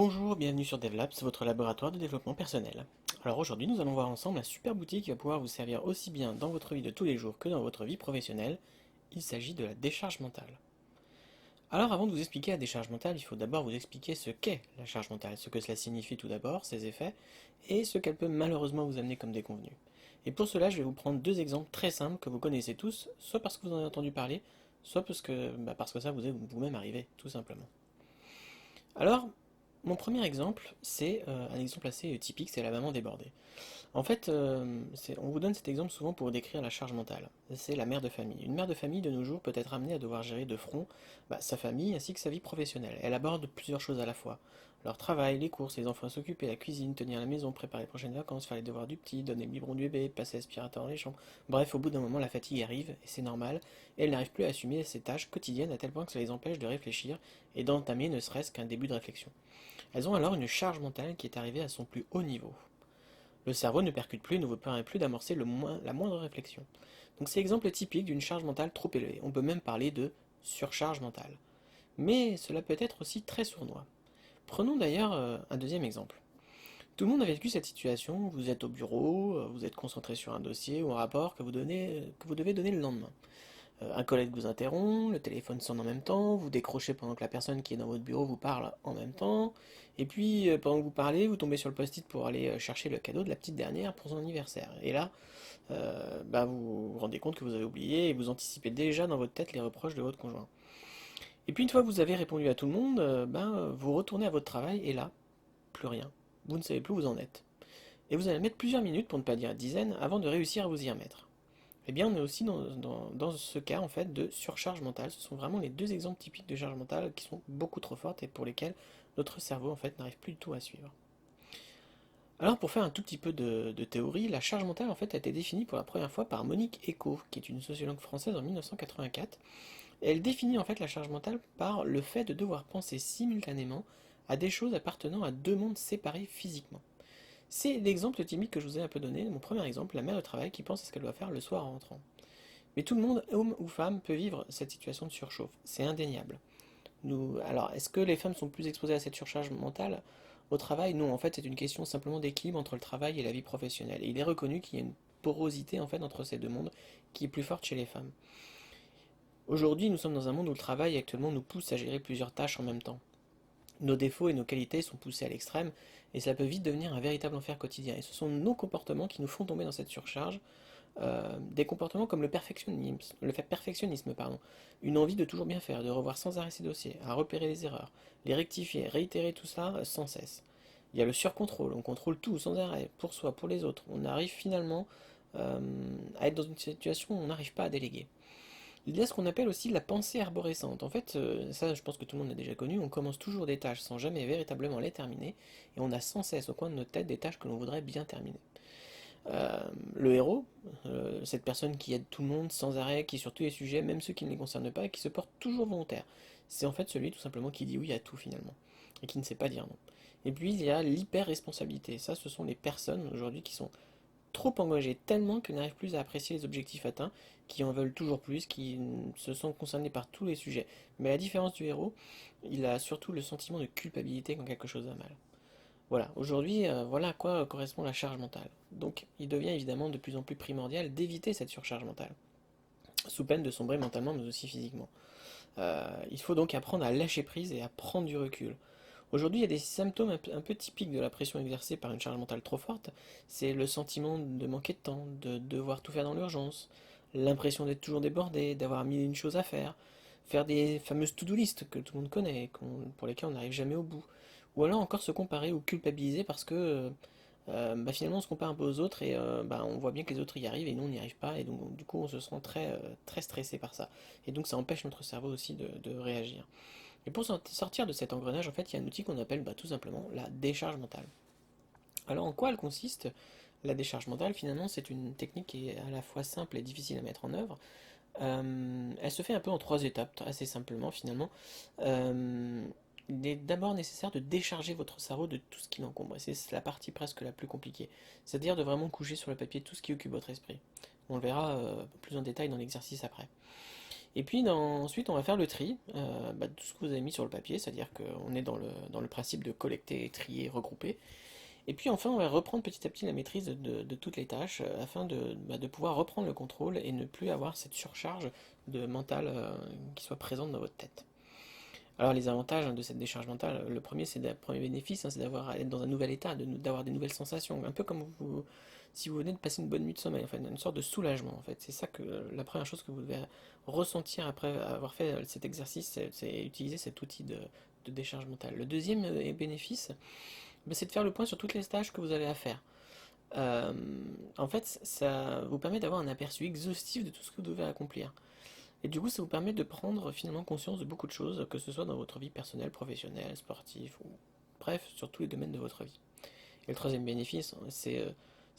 Bonjour, bienvenue sur DevLabs, votre laboratoire de développement personnel. Alors aujourd'hui, nous allons voir ensemble un super outil qui va pouvoir vous servir aussi bien dans votre vie de tous les jours que dans votre vie professionnelle. Il s'agit de la décharge mentale. Alors avant de vous expliquer la décharge mentale, il faut d'abord vous expliquer ce qu'est la charge mentale, ce que cela signifie tout d'abord, ses effets, et ce qu'elle peut malheureusement vous amener comme déconvenu. Et pour cela, je vais vous prendre deux exemples très simples que vous connaissez tous, soit parce que vous en avez entendu parler, soit parce que ça vous est vous-même arrivé, tout simplement. Alors, mon premier exemple, c'est un exemple assez typique, c'est la maman débordée. En fait, on vous donne cet exemple souvent pour décrire la charge mentale. C'est la mère de famille. Une mère de famille de nos jours peut être amenée à devoir gérer de front sa famille ainsi que sa vie professionnelle. Elle aborde plusieurs choses à la fois. Leur travail, les courses, les enfants à s'occuper, la cuisine, tenir la maison, préparer les prochaines vacances, faire les devoirs du petit, donner le biberon du bébé, passer l'aspirateur dans les chambres. Bref, au bout d'un moment, la fatigue arrive, et c'est normal, et elle n'arrive plus à assumer ses tâches quotidiennes à tel point que ça les empêche de réfléchir et d'entamer ne serait-ce qu'un début de réflexion. Elles ont alors une charge mentale qui est arrivée à son plus haut niveau. Le cerveau ne percute plus et ne vous permet plus d'amorcer la moindre réflexion. Donc c'est l'exemple typique d'une charge mentale trop élevée. On peut même parler de surcharge mentale. Mais cela peut être aussi très sournois. Prenons d'ailleurs un deuxième exemple. Tout le monde a vécu cette situation, vous êtes au bureau, vous êtes concentré sur un dossier ou un rapport que vous devez donner le lendemain. Un collègue vous interrompt, le téléphone sonne en même temps, vous décrochez pendant que la personne qui est dans votre bureau vous parle en même temps, et puis pendant que vous parlez, vous tombez sur le post-it pour aller chercher le cadeau de la petite dernière pour son anniversaire. Et là, vous vous rendez compte que vous avez oublié et vous anticipez déjà dans votre tête les reproches de votre conjoint. Et puis une fois que vous avez répondu à tout le monde, vous retournez à votre travail et là, plus rien. Vous ne savez plus où vous en êtes. Et vous allez mettre plusieurs minutes, pour ne pas dire dizaines, avant de réussir à vous y remettre. Eh bien, on est aussi dans ce cas en fait de surcharge mentale. Ce sont vraiment les deux exemples typiques de charge mentale qui sont beaucoup trop fortes et pour lesquelles notre cerveau en fait n'arrive plus du tout à suivre. Alors, pour faire un tout petit peu de théorie, la charge mentale en fait a été définie pour la première fois par Monique Eco, qui est une sociologue française en 1984. Et elle définit en fait la charge mentale par le fait de devoir penser simultanément à des choses appartenant à deux mondes séparés physiquement. C'est l'exemple typique que je vous ai un peu donné, mon premier exemple, la mère de travail qui pense à ce qu'elle doit faire le soir en rentrant. Mais tout le monde, homme ou femme, peut vivre cette situation de surchauffe. C'est indéniable. Alors, est-ce que les femmes sont plus exposées à cette surcharge mentale au travail? Non, en fait, c'est une question simplement d'équilibre entre le travail et la vie professionnelle. Et il est reconnu qu'il y a une porosité en fait entre ces deux mondes qui est plus forte chez les femmes. Aujourd'hui, nous sommes dans un monde où le travail actuellement nous pousse à gérer plusieurs tâches en même temps. Nos défauts et nos qualités sont poussés à l'extrême et cela peut vite devenir un véritable enfer quotidien. Et ce sont nos comportements qui nous font tomber dans cette surcharge, des comportements comme le perfectionnisme, pardon, une envie de toujours bien faire, de revoir sans arrêt ses dossiers, à repérer les erreurs, les rectifier, réitérer tout ça sans cesse. Il y a le surcontrôle, on contrôle tout sans arrêt, pour soi, pour les autres. On arrive finalement euh, à être dans une situation où on n'arrive pas à déléguer. Il y a ce qu'on appelle aussi la pensée arborescente. En fait, ça je pense que tout le monde l'a déjà connu, on commence toujours des tâches sans jamais véritablement les terminer, et on a sans cesse au coin de notre tête des tâches que l'on voudrait bien terminer. Euh, le héros, cette personne qui aide tout le monde sans arrêt, qui sur tous les sujets, même ceux qui ne les concernent pas, et qui se porte toujours volontaire. C'est en fait celui tout simplement qui dit oui à tout finalement, et qui ne sait pas dire non. Et puis il y a l'hyper-responsabilité. Ça, ce sont les personnes aujourd'hui qui sont trop engagées tellement qu'elles n'arrivent plus à apprécier les objectifs atteints, qui en veulent toujours plus, qui se sentent concernés par tous les sujets. Mais à la différence du héros, il a surtout le sentiment de culpabilité quand quelque chose va mal. Voilà, aujourd'hui, voilà à quoi correspond la charge mentale. Donc, il devient évidemment de plus en plus primordial d'éviter cette surcharge mentale, sous peine de sombrer mentalement mais aussi physiquement. Il faut donc apprendre à lâcher prise et à prendre du recul. Aujourd'hui, il y a des symptômes un peu typiques de la pression exercée par une charge mentale trop forte. C'est le sentiment de manquer de temps, de devoir tout faire dans l'urgence, l'impression d'être toujours débordé, d'avoir mille et une choses à faire des fameuses to-do list que tout le monde connaît, pour lesquelles on n'arrive jamais au bout. Ou alors encore se comparer ou culpabiliser parce que finalement on se compare un peu aux autres et on voit bien que les autres y arrivent et nous on n'y arrive pas et donc du coup on se sent très stressé par ça. Et donc ça empêche notre cerveau aussi de réagir. Et pour sortir de cet engrenage, en fait, il y a un outil qu'on appelle tout simplement la décharge mentale. Alors en quoi elle consiste? La décharge mentale, finalement, c'est une technique qui est à la fois simple et difficile à mettre en œuvre. Elle se fait un peu en trois étapes, assez simplement finalement. Euh, il est d'abord nécessaire de décharger votre cerveau de tout ce qui l'encombre. Et c'est la partie presque la plus compliquée. C'est-à-dire de vraiment coucher sur le papier tout ce qui occupe votre esprit. On le verra plus en détail dans l'exercice après. Et puis ensuite, on va faire le tri de tout ce que vous avez mis sur le papier, c'est-à-dire qu'on est dans le principe de collecter, trier, regrouper. Et puis enfin, on va reprendre petit à petit la maîtrise de toutes les tâches afin de pouvoir reprendre le contrôle et ne plus avoir cette surcharge de mental qui soit présente dans votre tête. Alors les avantages de cette décharge mentale, le premier, premier bénéfice, c'est d'avoir être dans un nouvel état, d'avoir des nouvelles sensations, un peu comme si vous venez de passer une bonne nuit de sommeil, en fait, une sorte de soulagement, en fait. C'est ça que la première chose que vous devez ressentir après avoir fait cet exercice, c'est utiliser cet outil de décharge mentale. Le deuxième bénéfice, c'est de faire le point sur toutes les tâches que vous avez à faire. Euh, En fait, ça vous permet d'avoir un aperçu exhaustif de tout ce que vous devez accomplir. Et du coup, ça vous permet de prendre finalement conscience de beaucoup de choses, que ce soit dans votre vie personnelle, professionnelle, sportive, ou bref, sur tous les domaines de votre vie. Et le troisième bénéfice, c'est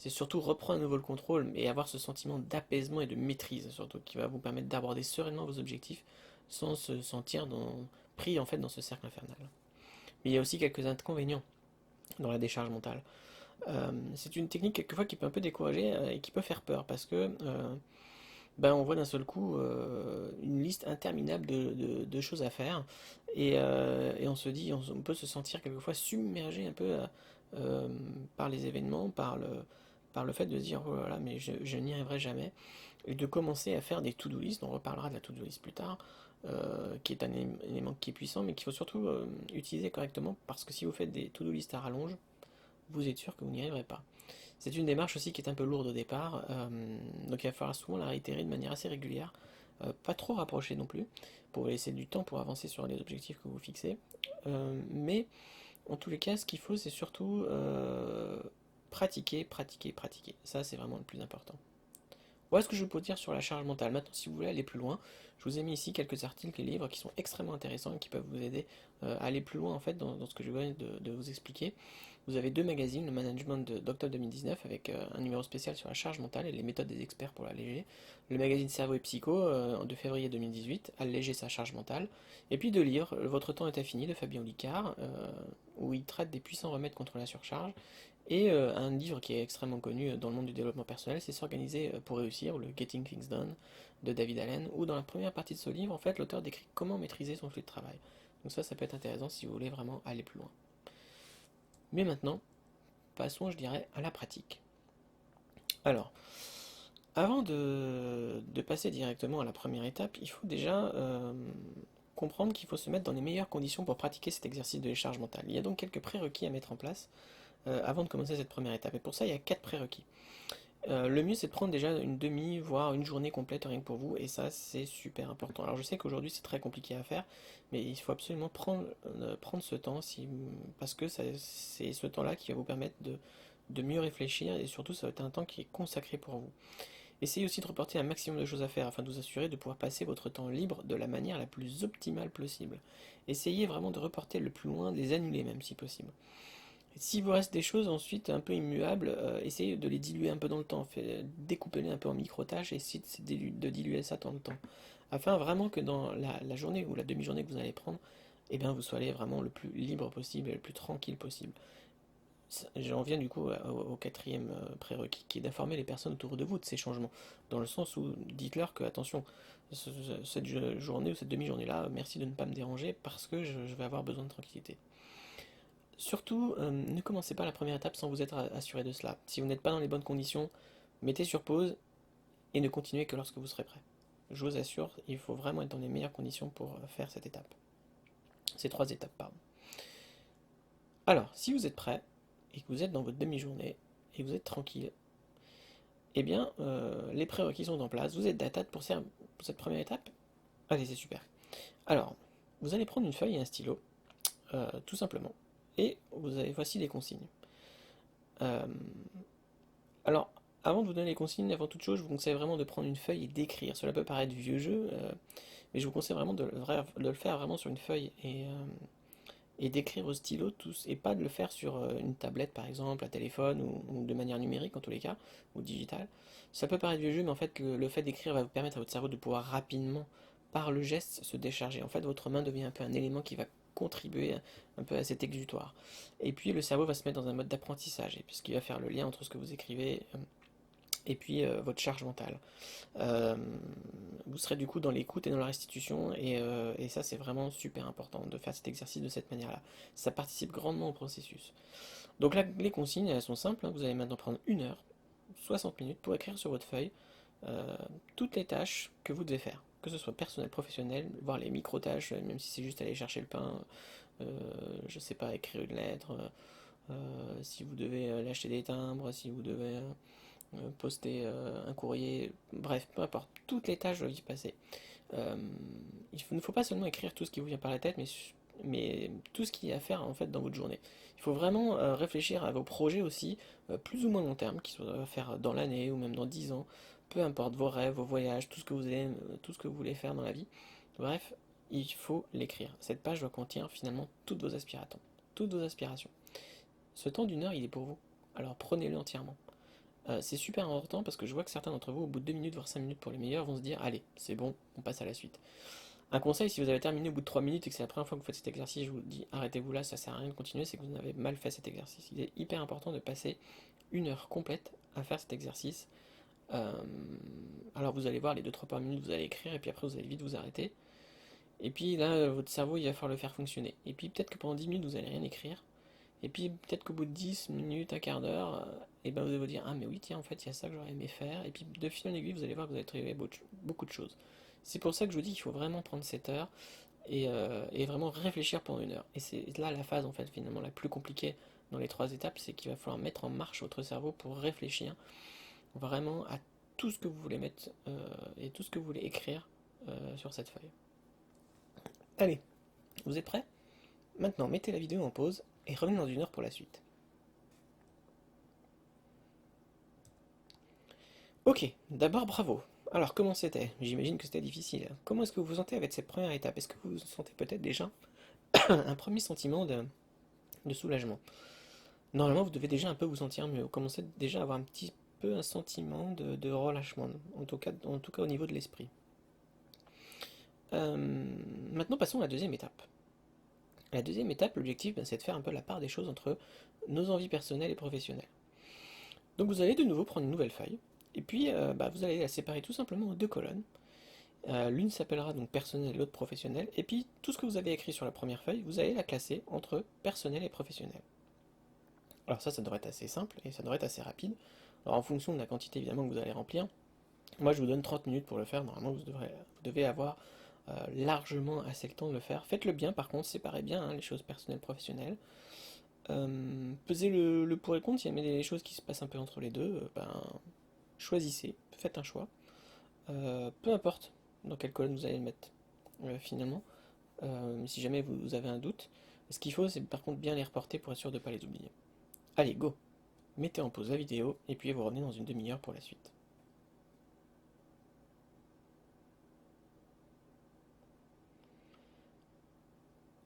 surtout reprendre à nouveau le contrôle et avoir ce sentiment d'apaisement et de maîtrise, surtout, qui va vous permettre d'aborder sereinement vos objectifs sans se sentir pris en fait dans ce cercle infernal. Mais il y a aussi quelques inconvénients dans la décharge mentale. C'est une technique quelquefois qui peut un peu décourager et qui peut faire peur parce que on voit d'un seul coup une liste interminable de choses à faire et on se dit, on peut se sentir quelquefois submergé un peu par les événements, par le fait de se dire oh là là, mais je n'y arriverai jamais, et de commencer à faire des to-do list. On reparlera de la to-do list plus tard, qui est un élément qui est puissant, mais qu'il faut surtout utiliser correctement parce que si vous faites des to-do list à rallonge, vous êtes sûr que vous n'y arriverez pas. C'est une démarche aussi qui est un peu lourde au départ, donc il va falloir souvent la réitérer de manière assez régulière, pas trop rapprochée non plus, pour vous laisser du temps pour avancer sur les objectifs que vous fixez. Mais en tous les cas, ce qu'il faut, c'est surtout pratiquer, pratiquer, pratiquer. Ça, c'est vraiment le plus important. Voilà ce que je peux vous dire sur la charge mentale. Maintenant, si vous voulez aller plus loin, je vous ai mis ici quelques articles et livres qui sont extrêmement intéressants et qui peuvent vous aider à aller plus loin en fait dans ce que je viens de vous expliquer. Vous avez deux magazines, le Management d'octobre 2019 avec un numéro spécial sur la charge mentale et les méthodes des experts pour l'alléger. Le magazine Cerveau et Psycho de février 2018, Alléger sa charge mentale. Et puis deux livres, Votre temps est infini de Fabien Olicard, où il traite des puissants remèdes contre la surcharge. Et un livre qui est extrêmement connu dans le monde du développement personnel, c'est S'organiser pour réussir, ou le Getting Things Done de David Allen, où dans la première partie de ce livre, en fait, l'auteur décrit comment maîtriser son flux de travail. Donc ça peut être intéressant si vous voulez vraiment aller plus loin. Mais maintenant, passons, je dirais, à la pratique. Alors, avant de passer directement à la première étape, il faut déjà comprendre qu'il faut se mettre dans les meilleures conditions pour pratiquer cet exercice de décharge mentale. Il y a donc quelques prérequis à mettre en place avant de commencer cette première étape. Et pour ça, il y a 4 prérequis. Le mieux, c'est de prendre déjà une demi, voire une journée complète rien que pour vous, et ça, c'est super important. Alors, je sais qu'aujourd'hui, c'est très compliqué à faire, mais il faut absolument prendre ce temps, parce que c'est ce temps-là qui va vous permettre de mieux réfléchir, et surtout, ça va être un temps qui est consacré pour vous. Essayez aussi de reporter un maximum de choses à faire afin de vous assurer de pouvoir passer votre temps libre de la manière la plus optimale possible. Essayez vraiment de reporter le plus loin, de les annuler même si possible. S'il vous reste des choses ensuite un peu immuables, essayez de les diluer un peu dans le temps. Découpez-les un peu en micro-tâches et essayez de diluer ça dans le temps. Afin vraiment que dans la journée ou la demi-journée que vous allez prendre, eh bien, vous soyez vraiment le plus libre possible et le plus tranquille possible. J'en viens du coup au quatrième prérequis, qui est d'informer les personnes autour de vous de ces changements. Dans le sens où dites-leur que, attention, cette journée ou cette demi-journée-là, merci de ne pas me déranger parce que je vais avoir besoin de tranquillité. Surtout, ne commencez pas la première étape sans vous être assuré de cela. Si vous n'êtes pas dans les bonnes conditions, mettez sur pause et ne continuez que lorsque vous serez prêt. Je vous assure, il faut vraiment être dans les meilleures conditions pour faire cette étape. Ces 3 étapes, pardon. Alors, si vous êtes prêt et que vous êtes dans votre demi-journée et que vous êtes tranquille, eh bien, les prérequis sont en place. Vous êtes d'attente pour cette première étape? Allez, c'est super. Alors, vous allez prendre une feuille et un stylo, tout simplement, et voici les consignes. Euh, alors, avant de vous donner les consignes, avant toute chose, je vous conseille vraiment de prendre une feuille et d'écrire. Cela peut paraître vieux jeu, mais je vous conseille vraiment de le faire vraiment sur une feuille et d'écrire au stylo tous, et pas de le faire sur une tablette par exemple, un téléphone ou de manière numérique en tous les cas, ou digitale. Ça peut paraître vieux jeu, mais en fait le fait d'écrire va vous permettre à votre cerveau de pouvoir rapidement, par le geste, se décharger. En fait, votre main devient un peu un élément qui va contribuer un peu à cet exutoire. Et puis le cerveau va se mettre dans un mode d'apprentissage, puisqu'il va faire le lien entre ce que vous écrivez et puis votre charge mentale. Euh, vous serez du coup dans l'écoute et dans la restitution, et ça c'est vraiment super important de faire cet exercice de cette manière-là. Ça participe grandement au processus. Donc là, les consignes, elles sont simples, hein. Vous allez maintenant prendre 1 heure, 60 minutes pour écrire sur votre feuille euh, toutes les tâches que vous devez faire, que ce soit personnel, professionnel, voire les micro-tâches, même si c'est juste aller chercher le pain, euh, je sais pas, écrire une lettre, si vous devez aller acheter des timbres, si vous devez poster un courrier, bref, peu importe, toutes les tâches doivent y passer. Euh, il ne faut pas seulement écrire tout ce qui vous vient par la tête, mais tout ce qu'il y a à faire en fait dans votre journée. Il faut vraiment réfléchir à vos projets aussi, plus ou moins long terme, qui soient à faire dans l'année ou même dans 10 ans, peu importe vos rêves, vos voyages, tout ce que vous voulez faire dans la vie. Bref, il faut l'écrire. Cette page doit contenir finalement toutes vos aspirations. Toutes vos aspirations. Ce temps d'1 heure, il est pour vous. Alors prenez-le entièrement. C'est super important parce que je vois que certains d'entre vous, au bout de 2 minutes, voire 5 minutes pour les meilleurs, vont se dire allez, c'est bon, on passe à la suite. Un conseil, si vous avez terminé au bout de 3 minutes et que c'est la première fois que vous faites cet exercice, je vous dis arrêtez-vous là, ça sert à rien de continuer, c'est que vous avez mal fait cet exercice. Il est hyper important de passer 1 heure complète à faire cet exercice. Euh, alors vous allez voir, les 2-3 minutes, vous allez écrire et puis après vous allez vite vous arrêter. Et puis là, votre cerveau, il va falloir le faire fonctionner. Et puis peut-être que pendant 10 minutes, vous allez rien écrire. Et puis peut-être qu'au bout de 10 minutes, un quart d'heure, et ben vous allez vous dire ah mais oui tiens en fait il y a ça que j'aurais aimé faire. Et puis de fil en aiguille, vous allez voir que vous allez trouver beaucoup de choses. C'est pour ça que je vous dis qu'il faut vraiment prendre cette heure et vraiment réfléchir pendant 1 heure. Et c'est là la phase en fait finalement la plus compliquée dans les 3 étapes, c'est qu'il va falloir mettre en marche votre cerveau pour réfléchir vraiment à tout ce que vous voulez mettre et tout ce que vous voulez écrire sur cette feuille. Allez, vous êtes prêts? Maintenant mettez la vidéo en pause et revenez dans 1 heure pour la suite. Ok, d'abord bravo. Alors comment c'était? J'imagine que c'était difficile. Comment est-ce que vous vous sentez avec cette première étape? Est-ce que vous sentez peut-être déjà un premier sentiment de soulagement? Normalement, vous devez déjà un peu vous sentir mieux. Vous commencez déjà à avoir un petit peu un sentiment de relâchement, en tout cas au niveau de l'esprit. Maintenant, passons à la deuxième étape. La deuxième étape, l'objectif, c'est de faire un peu la part des choses entre nos envies personnelles et professionnelles. Donc vous allez de nouveau prendre une nouvelle feuille, et puis vous allez la séparer tout simplement en 2 colonnes. L'une s'appellera donc personnel et l'autre professionnel, et puis tout ce que vous avez écrit sur la première feuille, vous allez la classer entre personnel et professionnel. Alors ça devrait être assez simple, et ça devrait être assez rapide. Alors en fonction de la quantité évidemment que vous allez remplir, moi je vous donne 30 minutes pour le faire, normalement vous devez avoir largement assez le temps de le faire. Faites-le bien par contre, séparez bien hein, les choses personnelles et professionnelles. Pesez le pour et contre, s'il y a des choses qui se passent un peu entre les deux, choisissez, faites un choix. Peu importe dans quelle colonne vous allez le mettre finalement, si jamais vous avez un doute. Ce qu'il faut, c'est par contre bien les reporter pour être sûr de ne pas les oublier. Allez, go! Mettez en pause la vidéo et puis vous revenez dans une demi-heure pour la suite.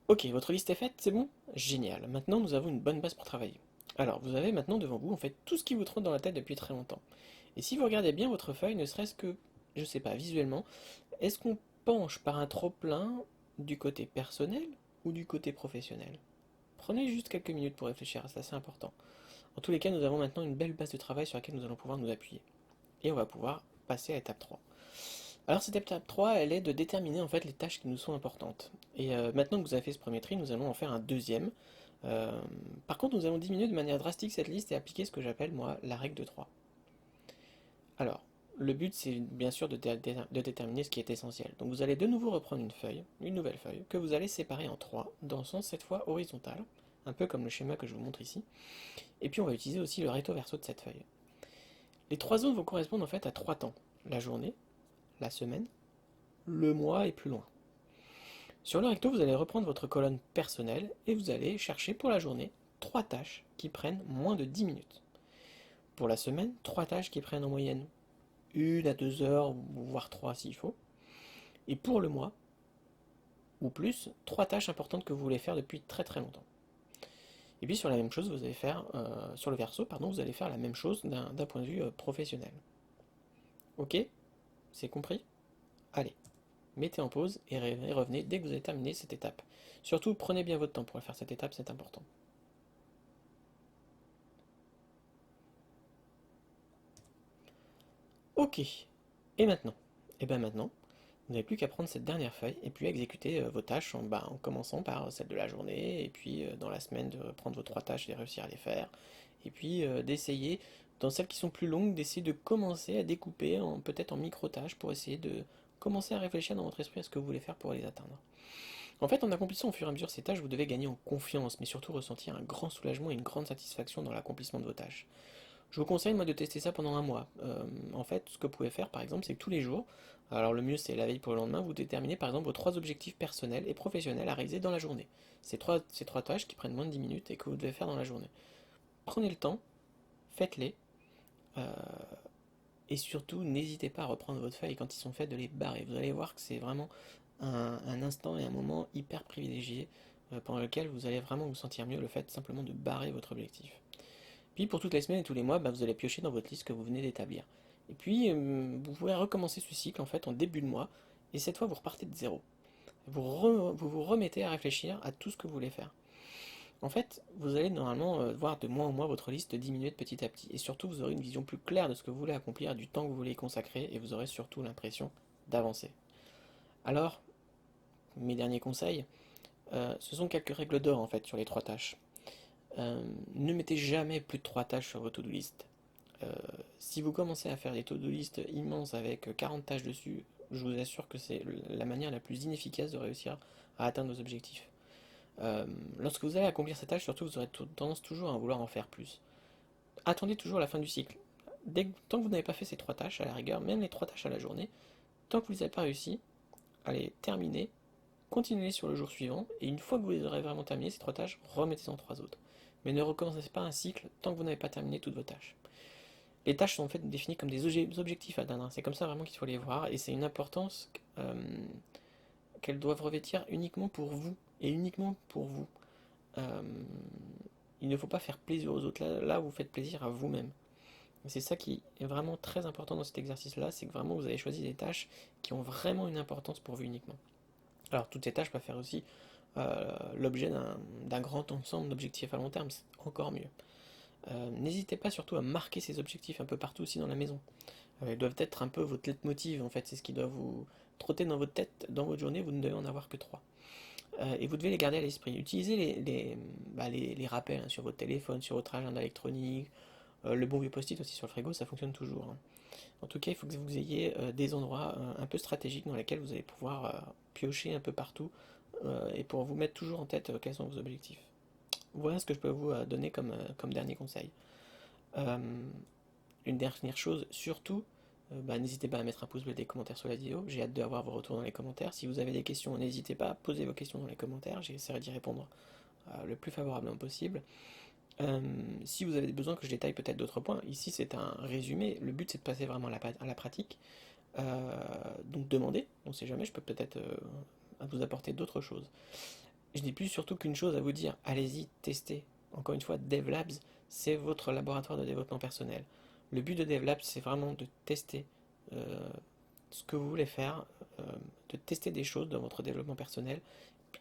Ok, votre liste est faite, c'est bon? Génial. Maintenant, nous avons une bonne base pour travailler. Alors, vous avez maintenant devant vous en fait tout ce qui vous trotte dans la tête depuis très longtemps. Et si vous regardez bien votre feuille, ne serait-ce que, je sais pas, visuellement, est-ce qu'on penche par un trop-plein du côté personnel ou du côté professionnel? Prenez juste quelques minutes pour réfléchir à ça, c'est important. En tous les cas, nous avons maintenant une belle base de travail sur laquelle nous allons pouvoir nous appuyer. Et on va pouvoir passer à l'étape 3. Alors cette étape 3, elle est de déterminer en fait les tâches qui nous sont importantes. Et maintenant que vous avez fait ce premier tri, nous allons en faire un deuxième. Euh, Par contre, nous allons diminuer de manière drastique cette liste et appliquer ce que j'appelle moi la règle de 3. Alors, le but c'est bien sûr de déterminer ce qui est essentiel. Donc vous allez de nouveau reprendre une nouvelle feuille, que vous allez séparer en 3, dans le sens cette fois horizontal, un peu comme le schéma que je vous montre ici. Et puis on va utiliser aussi le recto verso de cette feuille. Les 3 zones vont correspondre en fait à 3 temps. La journée, la semaine, le mois et plus loin. Sur le recto, vous allez reprendre votre colonne personnelle et vous allez chercher pour la journée 3 tâches qui prennent moins de 10 minutes. Pour la semaine, 3 tâches qui prennent en moyenne 1 à 2 heures, voire 3 s'il faut. Et pour le mois, ou plus, 3 tâches importantes que vous voulez faire depuis très très longtemps. Et puis sur la même chose, vous allez faire, sur le verso, pardon, vous allez faire la même chose d'un point de vue professionnel. Ok? C'est compris? Allez, mettez en pause et revenez dès que vous avez terminé cette étape. Surtout, prenez bien votre temps pour faire cette étape, c'est important. Ok, et maintenant? Et bien maintenant, vous n'avez plus qu'à prendre cette dernière feuille et puis exécuter vos tâches en commençant par celle de la journée, et puis dans la semaine de prendre vos 3 tâches et de réussir à les faire, et puis d'essayer, dans celles qui sont plus longues, d'essayer de commencer à découper peut-être en micro-tâches pour essayer de commencer à réfléchir dans votre esprit à ce que vous voulez faire pour les atteindre. En fait, en accomplissant au fur et à mesure ces tâches, vous devez gagner en confiance, mais surtout ressentir un grand soulagement et une grande satisfaction dans l'accomplissement de vos tâches. Je vous conseille moi de tester ça pendant un mois. En fait, ce que vous pouvez faire par exemple, c'est que tous les jours, alors le mieux c'est la veille pour le lendemain, vous déterminez par exemple vos 3 objectifs personnels et professionnels à réaliser dans la journée. Ces trois tâches qui prennent moins de 10 minutes et que vous devez faire dans la journée. Prenez le temps, faites-les, euh, et surtout n'hésitez pas à reprendre votre feuille quand ils sont faits de les barrer. Vous allez voir que c'est vraiment un instant et un moment hyper privilégié pendant lequel vous allez vraiment vous sentir mieux le fait simplement de barrer votre objectif. Puis pour toutes les semaines et tous les mois, vous allez piocher dans votre liste que vous venez d'établir. Et puis vous pouvez recommencer ce cycle en fait en début de mois, et cette fois vous repartez de zéro. Vous remettez à réfléchir à tout ce que vous voulez faire. En fait, vous allez normalement voir de mois en mois votre liste diminuer de petit à petit, et surtout vous aurez une vision plus claire de ce que vous voulez accomplir, du temps que vous voulez y consacrer, et vous aurez surtout l'impression d'avancer. Alors, mes derniers conseils, ce sont quelques règles d'or en fait sur les 3 tâches. Ne mettez jamais plus de 3 tâches sur vos to-do list. Si vous commencez à faire des to-do list immenses avec 40 tâches dessus, je vous assure que c'est la manière la plus inefficace de réussir à atteindre vos objectifs. Lorsque vous allez accomplir cette tâche, surtout, vous aurez tendance toujours à vouloir en faire plus. Attendez toujours la fin du cycle. Tant que vous n'avez pas fait ces 3 tâches, à la rigueur, même les 3 tâches à la journée, tant que vous ne les avez pas réussi, allez, terminez, continuez sur le jour suivant, et une fois que vous aurez vraiment terminé ces 3 tâches, remettez-en 3 autres. Mais ne recommencez pas un cycle tant que vous n'avez pas terminé toutes vos tâches. Les tâches sont en fait définies comme des objectifs à atteindre. C'est comme ça vraiment qu'il faut les voir, et c'est une importance qu'elles doivent revêtir uniquement pour vous, et uniquement pour vous. Euh, il ne faut pas faire plaisir aux autres. Là, vous faites plaisir à vous-même. C'est ça qui est vraiment très important dans cet exercice-là, c'est que vraiment vous avez choisi des tâches qui ont vraiment une importance pour vous uniquement. Alors toutes ces tâches peuvent faire aussi l'objet d'un grand ensemble d'objectifs à long terme, c'est encore mieux. N'hésitez pas surtout à marquer ces objectifs un peu partout aussi dans la maison. Ils doivent être un peu votre leitmotiv en fait, c'est ce qui doit vous trotter dans votre tête, dans votre journée, vous ne devez en avoir que 3. Et vous devez les garder à l'esprit. Utilisez les rappels sur votre téléphone, sur votre agenda électronique, le bon vieux post-it aussi sur le frigo, ça fonctionne toujours. En tout cas, il faut que vous ayez des endroits un peu stratégiques dans lesquels vous allez pouvoir piocher un peu partout et pour vous mettre toujours en tête quels sont vos objectifs. Voilà ce que je peux vous donner comme dernier conseil. Euh, une dernière chose, surtout, n'hésitez pas à mettre un pouce bleu et des commentaires sur la vidéo. J'ai hâte d'avoir vos retours dans les commentaires. Si vous avez des questions, n'hésitez pas à poser vos questions dans les commentaires. J'essaierai d'y répondre le plus favorablement possible. Si vous avez besoin que je détaille peut-être d'autres points, ici c'est un résumé. Le but c'est de passer vraiment à la pratique. Donc demandez, on ne sait jamais, je peux peut-être vous apporter d'autres choses. Je n'ai plus surtout qu'une chose à vous dire, allez-y, testez. Encore une fois, DevLabs, c'est votre laboratoire de développement personnel. Le but de DevLabs, c'est vraiment de tester ce que vous voulez faire, de tester des choses dans votre développement personnel,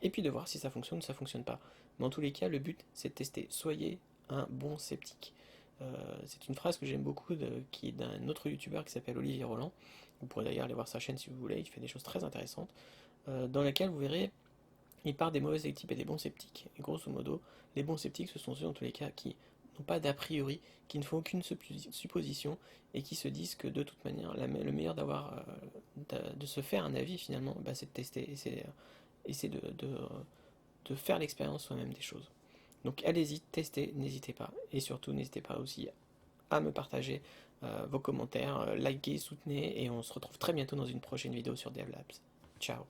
et puis de voir si ça fonctionne ou ça fonctionne pas. Mais en tous les cas, le but, c'est de tester. Soyez un bon sceptique. C'est une phrase que j'aime beaucoup, qui est d'un autre youtubeur qui s'appelle Olivier Roland. Vous pourrez d'ailleurs aller voir sa chaîne si vous voulez, il fait des choses très intéressantes, dans laquelle vous verrez il part des mauvais sceptiques et des bons sceptiques. Et grosso modo, les bons sceptiques, ce sont ceux, en tous les cas, qui n'ont pas d'a priori, qui ne font aucune supposition, et qui se disent que de toute manière, le meilleur de se faire un avis, finalement, c'est de tester, et c'est de faire l'expérience soi-même des choses. Donc allez-y, testez, n'hésitez pas. Et surtout, n'hésitez pas aussi à me partager vos commentaires, likez, soutenez, et on se retrouve très bientôt dans une prochaine vidéo sur DevLabs. Ciao.